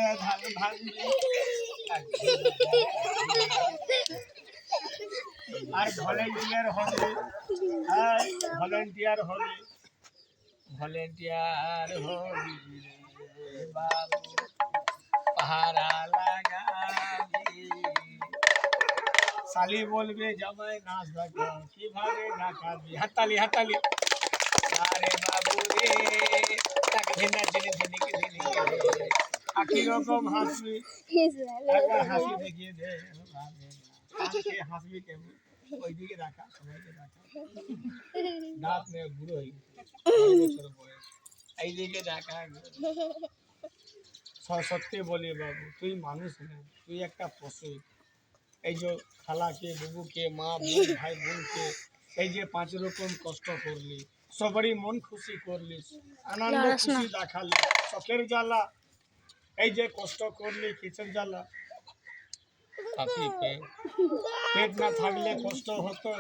করে ধান ভাঙবি আর ভলেন্টিয়ার হবে ভলেন্টিয়ার হবে বাবু পাহারা লাগাবি শালি বলবে জামাই নাচ দেখো কিভাবে নাচাবি হাততালি হাততালি আরে বাবু রে তাকে ঝিনা ঝিনি ঝিনিকে ঝিনিকে একই রকম হাসবি একবার হাসি দেখিয়ে দে হাসবি কেমন ওইদিকে রাখা সবাইকে রাখা দাঁত নিয়ে বুড়ো হয়ে গেছে এইদিকে রাখা সত্যি বলি বাবু তুই মানুষ না তুই একটা পশু এই যে খালাকে বুবুকে মা বোন ভাই বোনকে এই যে 5 রকম কষ্ট করলি সবারই মন খুশি করলি আনন্দ খুশি দেখালি চোখের জ্বালা এই যে কষ্ট করলি কিসের জ্বালা পেট না থাকলে কষ্ট হতো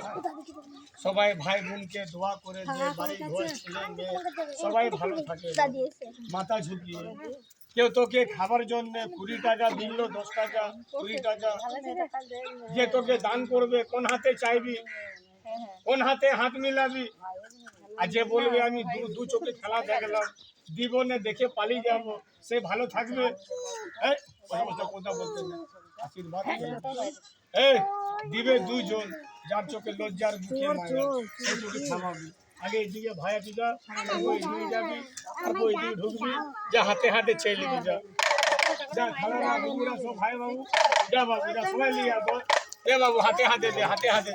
সবাই ভাই বোনকে দোয়া করে যে বাড়ি ঘর ছেলে মেয়ে সবাই ভালো থাকে মাথা ঝুঁকিয়ে কেউ তোকে খাবার জন্য 20 টাকা দিল 10 টাকা 20 টাকা যে তোকে দান করবে কোন হাতে চাইবি কোন হাতে হাত মিলাবি আর যে বলবে আমি দু চোখে খেলা দেখলাম জীবনে দেখে পালিয়ে যাব সে ভালো থাকবে কথা বলতে না আশীর্বাদ এই দিবে দুইজন যার চোখে লজ্জার বুকে মায়া সেই চোখে খাওয়াবি আগে এদিকে ভাইয়া দিদা এদিকে যাবি তারপর এদিকে ঢুকবি যা হাতে হাতে ছেলে দিদা যা খালা বাবুরা সব ভাই বাবু যা বাবু যা সবাই নিয়ে আসবো এ বাবু হাতে হাতে দে হাতে হাতে